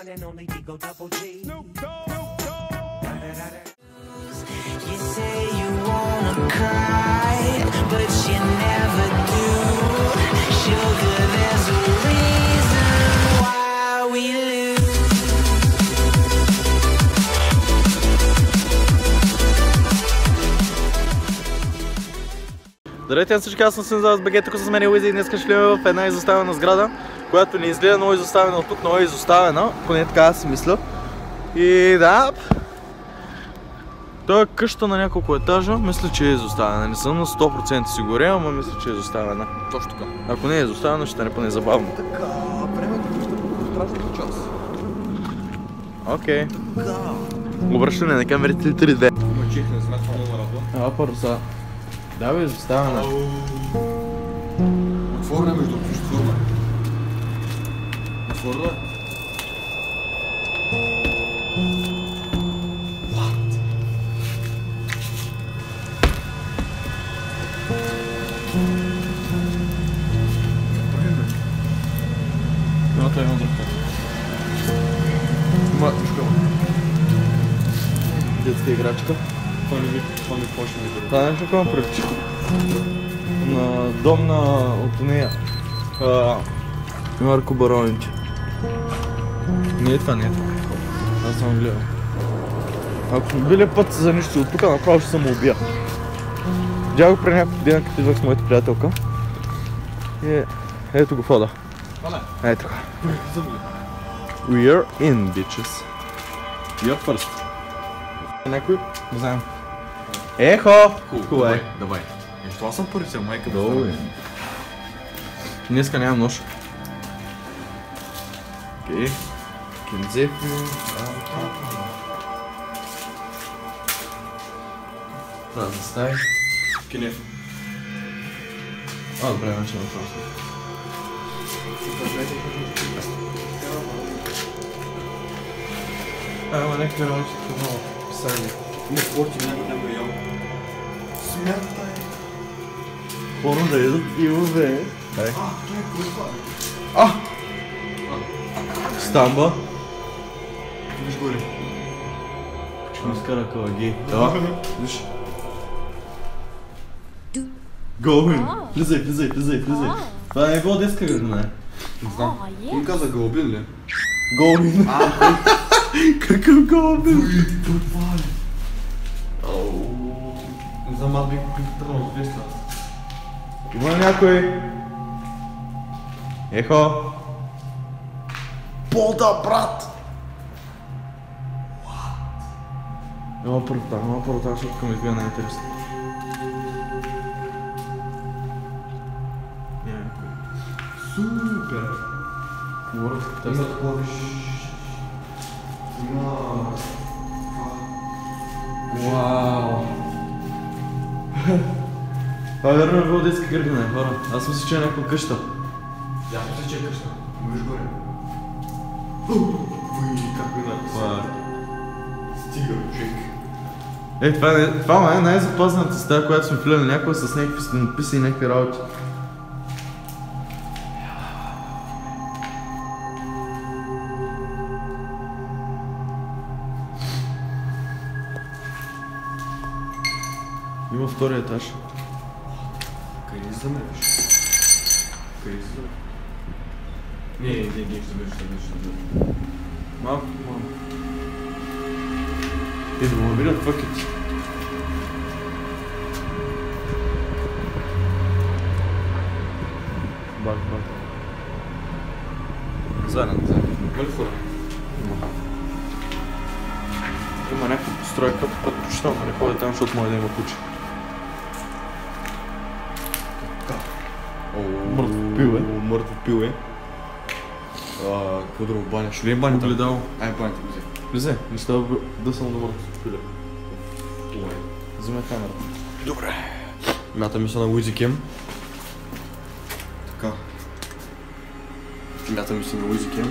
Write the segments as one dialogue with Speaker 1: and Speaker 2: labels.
Speaker 1: You say you wanna cry, but you never do. Sugar, there's a reason why we lose.
Speaker 2: Здравейте на всички, аз съм Синза с Багет, тук с мен е Уизи и днес ще влизаме в една изоставена сграда, която не изгледа много изоставена от тук, много изоставена, поне така аз си мисля. И да, това е къща на няколко етажа, мисля, че е изоставена. Не съм на 100% сигурен, ама мисля, че е изоставена.
Speaker 3: Точно така.
Speaker 2: Ако не е изоставена, ще не поне забавно.
Speaker 3: Така, времето къщата по страшната час.
Speaker 2: Окей. Обръщане на камерите 3-2.
Speaker 3: Мъчих, не знам това много работа.
Speaker 2: Паруса. Да бе, изоставена.
Speaker 3: Отворена между отворена. Отворена.
Speaker 2: Това е много детска играчка.
Speaker 3: Това ми почне да бъде.
Speaker 2: Това е нещо какво прилича. На дом на от нея. Марко Бароните. Не е това, не е това. Аз съм гледал. Ако сме били път за нищо от тук, направо ще съм убия. Видях го преди няколко дена, като идвах с моята приятелка. И ето го входа. Ето така. We are in, bitches. You're first. Някой? Не знам. Ехо! Хубаво е.
Speaker 3: Давай. Защо аз съм поръчал, майка да
Speaker 2: Долу е. Днеска нямам нож. Окей. Кинзефи. Празни стаи.
Speaker 3: Кинев.
Speaker 2: Добре, начинам просто. Ама някакви работи тук много писали.
Speaker 3: Не порти, няма ял. Смятай.
Speaker 2: Хора да едат пиво, бе. Дай.
Speaker 3: Това е
Speaker 2: Стамба.
Speaker 3: Виж горе.
Speaker 2: Ще ми скара калаги. Да. Виж. Голбин. Влизай. Това не е било детска градина.
Speaker 3: Не знам. Кой каза гълбин ли?
Speaker 2: Голбин. Какъв голбин?
Speaker 3: Това е. Не знам, аз бих тръгнал с веста.
Speaker 2: Има някой? Ехо!
Speaker 3: Бода, брат!
Speaker 2: Ела първата, защото към избия най-интересно.
Speaker 3: Супер! Има такова виж...
Speaker 2: Вау! Това верно е било детска градина, хора. Аз мисля, че е някаква къща.
Speaker 3: Я мисля, че е къща. Виж горе. Уй, как ми написа. Стига, човек.
Speaker 2: Това е най-запазената стая, която сме влезли някога с някакви надписи и някакви работи. Има втория етаж.
Speaker 3: Къде замериш? Къде замериш? Не, ще замериш.
Speaker 2: Малко. И да му видят пъкети. Бак. Заден.
Speaker 3: Има ли хора?
Speaker 2: Има някаква постройка, предпочитам да не ходя там, защото може да има куче. Мъртво пил е.
Speaker 3: Мъртво пил е. Какво друго баня? Ще ли е банята?
Speaker 2: Огледало.
Speaker 3: Ай, банята го взе.
Speaker 2: Влезе, не става да съм на мъртво пиле. Вземе камерата.
Speaker 3: Добре. Мятаме се на Wizicam. Така. Мятаме се на Wizicam.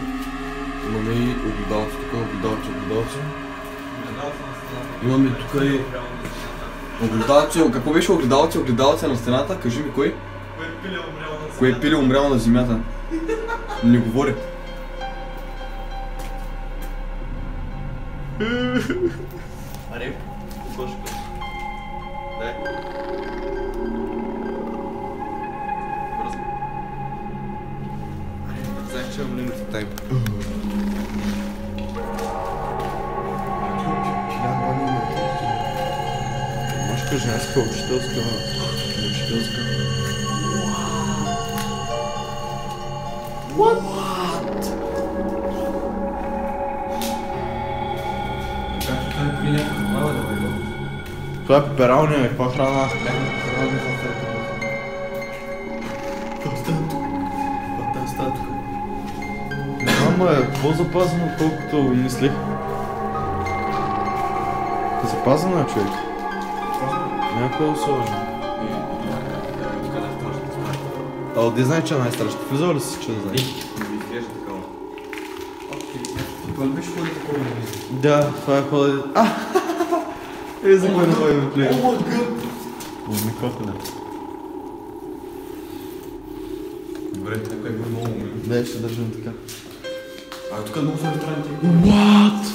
Speaker 3: Имаме и огледалци тук, огледалци. Имаме тук и... Огледалци, какво беше огледалци? Огледалци на стената, кажи ми кой? Кое пиле умряло на земята? Не говори.
Speaker 2: Аре, кошка. Дай. Бързо. Аре, знаеш, че имам лимит тайм. Мъжка, женска, учителска. Учителска. What? Това е пепералния, бе, каква храна? Ама е по-запазено, колкото мислих. Запазено е, човек. Някой е особено. А отде знае, че е най-страшно? Влизал ли си, че да знаеш?
Speaker 3: Изглежда такава. Това ли беше ходил такова?
Speaker 2: Да, това е ходил... За кой не ходим в плея? Микрофон е.
Speaker 3: Добре, някой е много умен.
Speaker 2: Да, ще държим така.
Speaker 3: Тук много са ветрани.
Speaker 2: What?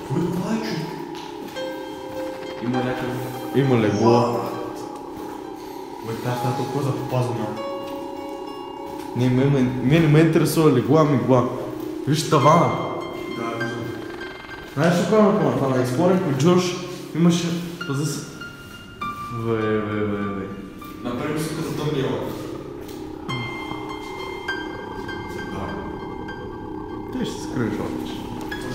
Speaker 3: Кой плаче? Има някакъв...
Speaker 2: Има легло.
Speaker 3: Бе, тази стая толкова запазена.
Speaker 2: Не ме интересува легла, мигла. Виж тавана.
Speaker 3: Да, виждам.
Speaker 2: Знаеш ли кой ме това? На Експлоринг по Джош имаше... Пази се. Вей.
Speaker 3: Направи си като тъмния лак. Да.
Speaker 2: Ти ще се скриеш още.
Speaker 3: Точно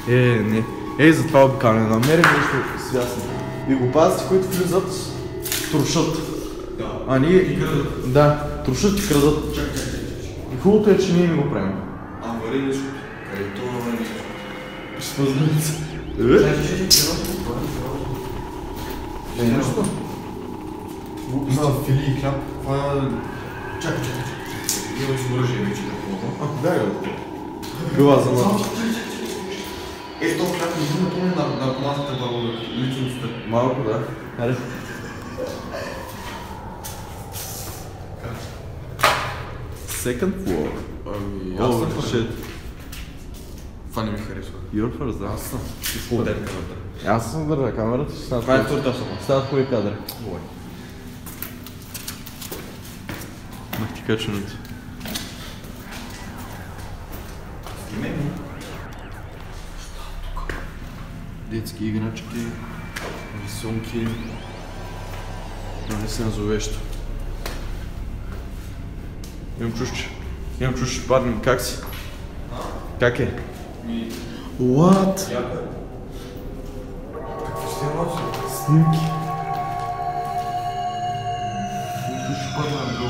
Speaker 3: така.
Speaker 2: Не. Ей, за това обикаляне. Намерим нещо свясно. И глупаците, които влизат, трушат.
Speaker 3: Да.
Speaker 2: А ние...
Speaker 3: И крадат.
Speaker 2: Да, трушат и крадат.
Speaker 3: Чакай.
Speaker 2: И хубавото е, че ние не го правим.
Speaker 3: Вари нещо. Къде това вари нещо?
Speaker 2: Ще спознат се.
Speaker 3: Нещо? На фили и хляб. Чакай. Има си оръжие вече такова.
Speaker 2: Дай го. Била за нас.
Speaker 3: Ето хляб не напомня на командата в личността.
Speaker 2: Малко, да. Аре. Second floor.
Speaker 3: Аз съм
Speaker 2: Oh,
Speaker 3: първи.
Speaker 2: shit.
Speaker 3: Това не ми харесва.
Speaker 2: You're first, да.
Speaker 3: Аз съм. Изпълнен камерата.
Speaker 2: Аз съм държа камерата, ще станат
Speaker 3: Това е
Speaker 2: хубави.
Speaker 3: втората само.
Speaker 2: Стават хубави кадри.
Speaker 3: Ой.
Speaker 2: Мах ти качването. Детски играчки, рисунки. Наистина зловещо. Имам чуш, ще паднем. Как си? Как е? What?
Speaker 3: Яко е. Какво ще е носил?
Speaker 2: Снимки.
Speaker 3: Чуш ще падна надолу.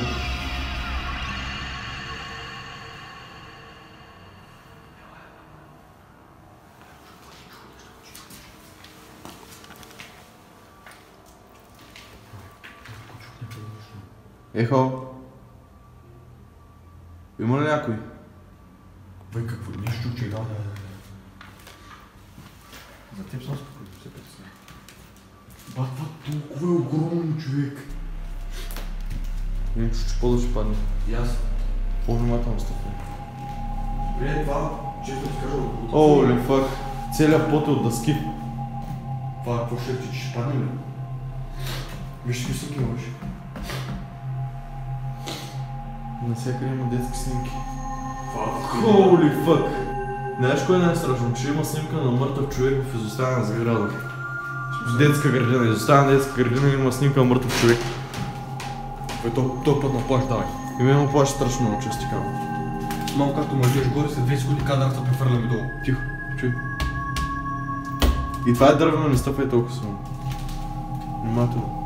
Speaker 2: Ехо. Има ли някой?
Speaker 3: Бе, какво? Нищо, че да. За теб съм спокойно, се представя. Ба, това толкова е огромен човек.
Speaker 2: Имам чуш, че по-да ще падне.
Speaker 3: И аз.
Speaker 2: По-внимателно стъпвай.
Speaker 3: Бре, това, често ти кажа от...
Speaker 2: Оли фак. Целият пот е от дъски.
Speaker 3: Това, какво ще ти, че ще падне ли? Виж какви снимки имаш.
Speaker 2: Навсякъде има детски снимки.
Speaker 3: Това,
Speaker 2: Holy fuck! Знаеш кой е най-страшно? Че има снимка на мъртъв човек в изоставена сграда. Детска градина, изоставена детска градина има снимка на мъртъв човек.
Speaker 3: Бе, той път на плащ, давай.
Speaker 2: И ме му плаща страшно много, често така.
Speaker 3: Малко както мъжеш горе, след 2 секунди кадърата префърляме долу.
Speaker 2: Тихо, чуй. И това е дървено, не стъпвай толкова само. Внимателно.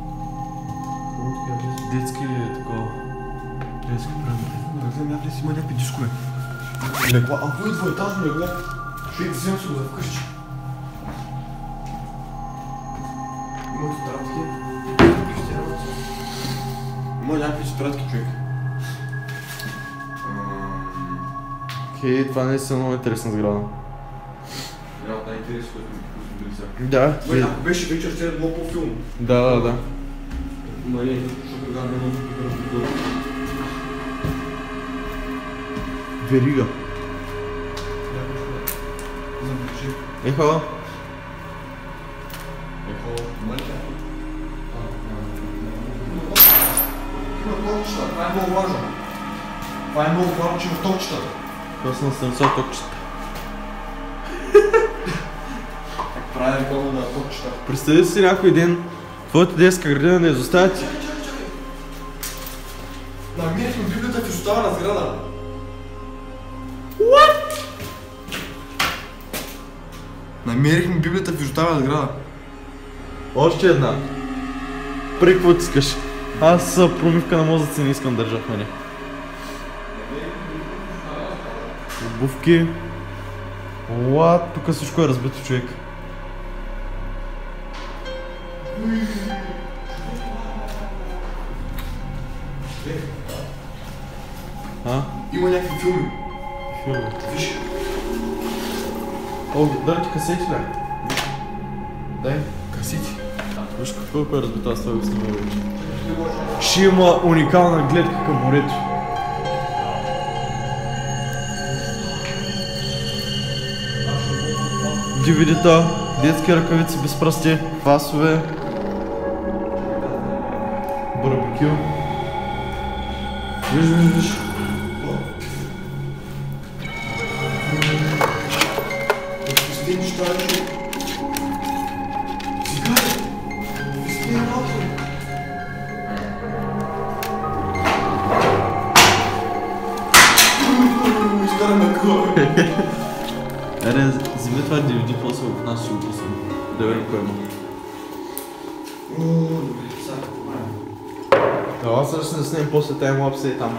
Speaker 2: Детски е такова. Детски правилно.
Speaker 3: Разгледам някъде си има някакви дискове. Легла, а кой е двоетажно легло? Ще вземем си го за вкъщи. Има тетрадки. Има някакви тетрадки, човек.
Speaker 2: Окей, това не е много интересна сграда.
Speaker 3: Една от най-интересни, които сме били сега.
Speaker 2: Да,
Speaker 3: Бе, ако беше вечер, ще е било по-филм.
Speaker 2: да.
Speaker 3: Ма не, защото сега няма да
Speaker 2: Верига. Ехо.
Speaker 3: Това е много важно. Това е много важно, че в топчета.
Speaker 2: Това са на 70 топчета.
Speaker 3: Правя реклама на топчета.
Speaker 2: Представи си някой ден твоята детска градина да изоставя ти.
Speaker 3: Намерихме библията в изоставена сграда. Намерихме библията в изоставена сграда.
Speaker 2: Още една. При какво ти искаш? Аз промивка на мозъци не искам да държа в мене. Обувки. What? Тук всичко е разбито, човек. А?
Speaker 3: Има някакви филми.
Speaker 2: Филми.
Speaker 3: Виж.
Speaker 2: О, дай ти касети, ли? Дай.
Speaker 3: Касети.
Speaker 2: Виж какво е разбито, аз това го снимам вече. Ще има уникална гледка към морето. DVD-та, детски ръкавици без пръсти, фасове, барбекю. Виж.
Speaker 3: Пусти неща, че... Цигари! Пусти малко! Изкараме кой!
Speaker 2: Аре, вземи това DVD, после в нас ще го пуснем. Да видим кой има.
Speaker 3: Добре, сега правим.
Speaker 2: Аз ще се снимем после таймлапса и там.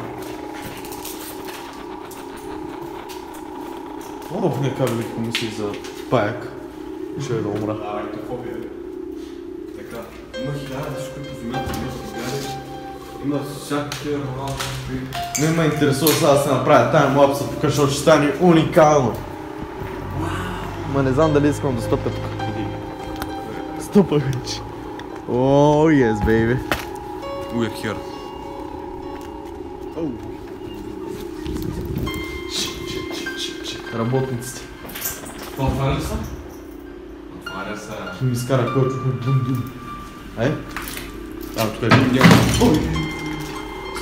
Speaker 2: О, нека велики помисли за паяк. Ще да умра.
Speaker 3: Арактофобия. Така, има хиляда нещо, които по земята има сгради. Има всякакви нормални.
Speaker 2: Не ме интересува сега да се направя таймлапса тук, защото ще стане уникално. Ма не знам дали искам да стъпя тук. Стъпах вече. О, yes, baby.
Speaker 3: We are here.
Speaker 2: Работниците.
Speaker 3: Това отваря ли са? Отваря са.
Speaker 2: Ще ми изкара кой чухме дум-дум. Ай? Тук е дум. Ой!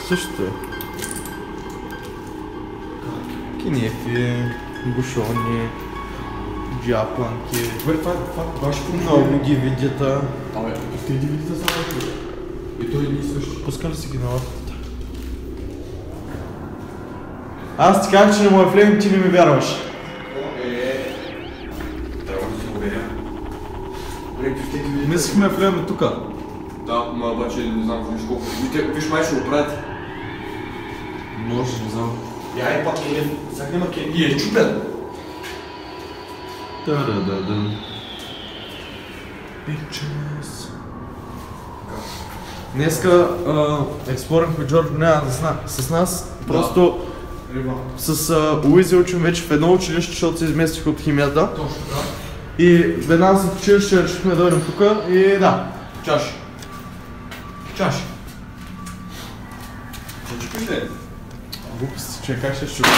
Speaker 2: Същото е. Кинефи, бушони, джапланки.
Speaker 3: Добре, това ваши
Speaker 2: Много DVD-та.
Speaker 3: Абе, те DVD-та са много. И той ни също.
Speaker 2: Пускали си ги на лаптопта. Аз ти казах, че не му е влеем, ти не ми вярваш.
Speaker 3: Трябва да се уверя. Добре, те DVD-та...
Speaker 2: Мислихме влеем тука.
Speaker 3: Да, ма обаче не знам виж колко. Виж май ще го правят.
Speaker 2: Може, не знам.
Speaker 3: Я и пак Кен. Сега няма Кен. И е чупен.
Speaker 2: Та-да-да-да. Bitches. Днеска Exploring with George няма с нас. Просто с Уизи учим вече в едно училище, защото се изместих от химията.
Speaker 3: Точно така.
Speaker 2: И веднага след училище решихме да дойдем тук и да.
Speaker 3: Чаши. Чаши. Ще чупиш ли?
Speaker 2: Глупости, че как ще чупи?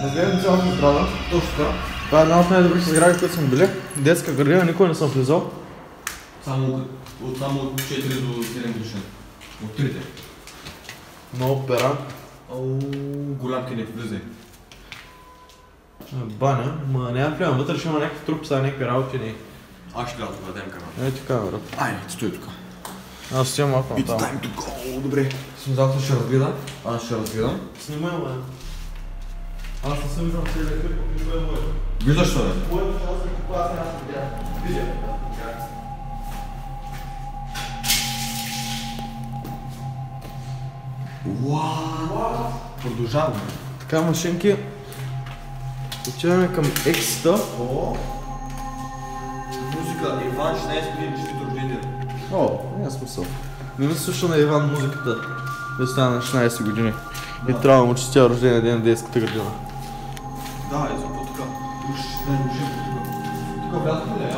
Speaker 2: Разгледам цялата сграда.
Speaker 3: Точно така.
Speaker 2: Това е една от най-добрите сгради, които съм били. Детска градина, никой не съм влизал.
Speaker 3: Само от 4 до 7 годишен. От трите.
Speaker 2: Много пера.
Speaker 3: Голям Кен влизай.
Speaker 2: Баня, ма няма влизам вътре, ще има някакъв труп, сега някакви работи не.
Speaker 3: Аз ще гледам това, дадем камера.
Speaker 2: Ето камерата.
Speaker 3: Айде, стой тук.
Speaker 2: Аз стоя малко
Speaker 3: It's
Speaker 2: натам.
Speaker 3: time to go. Добре. Смисълта ще разгледам. Аз ще разгледам.
Speaker 2: Снимай, бе. Аз не съм виждал целия клип, никой е мой.
Speaker 3: Виждаш ли?
Speaker 2: Моето ще аз не аз няма да видя. Видя.
Speaker 3: Уау! Продължаваме.
Speaker 2: Така, машинки. Отиваме към X-та.
Speaker 3: Музика. Иван 16 години, честито рождение.
Speaker 2: О, няма смисъл. Не ми слуша на Иван музиката. Да стана на 16 години. И трябва да му честя рождения ден в детската градина.
Speaker 3: Да, и защо така? Уж не души тук. Тук влязахме ли,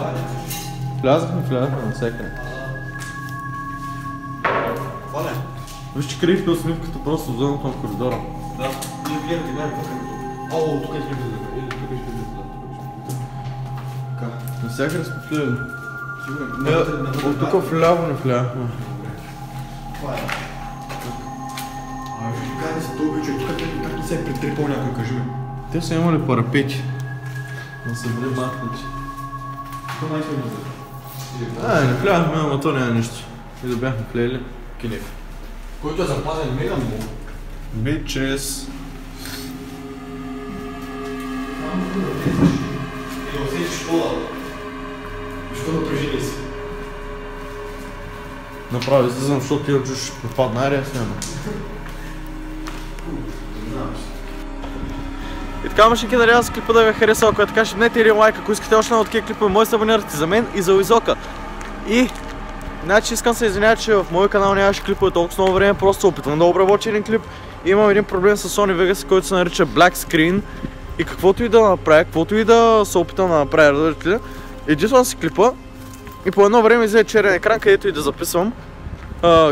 Speaker 2: Влязахме навсякъде.
Speaker 3: Валя.
Speaker 2: Виж, че кривите усмивката просто в зоната на коридора.
Speaker 3: Да. И гледате, тук е О, тук е снимка. Или тук е снимка. Така.
Speaker 2: Навсякъде сме влияли.
Speaker 3: Сигурен.
Speaker 2: От тук вляво не вляхме.
Speaker 3: Това е. Как да се толкова човек? Тук как не се е притрепал някой, кажи ми.
Speaker 2: Те са имали парапети. Да са били махнати.
Speaker 3: Това май се музика.
Speaker 2: Не вляхме, ама то няма нищо. И да бяхме влели.
Speaker 3: Кинев. Който е запазен мега много.
Speaker 2: Бичес.
Speaker 3: И да усетиш пола. Защо напрежили си?
Speaker 2: Направо излизам, защото ти чуш ще попадна, аре аз няма. И така, мъжники, надявам се клипа да ви е харесал. Ако е така, ще днете един лайк, ако искате още на такива клипове, може да се абонирате за мен и за Уизока. И значи искам се извиня, че в моя канал нямаше клипове толкова много време, просто се опитвам да обработя един клип. Имам един проблем с Sony Vegas, който се нарича Black Screen. И каквото и да направя, каквото и да се опитам да направя, разбирате ли, едитвам си клипа и по едно време излезе черен екран, където и да записвам.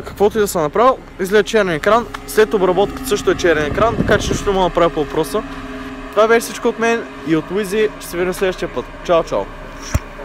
Speaker 2: Каквото и да съм направил, излезе черен екран, след обработката също е черен екран, така че нищо не мога да направя по въпроса. Това беше всичко от мен и от Уизи, ще се видим следващия път. Чао, чао!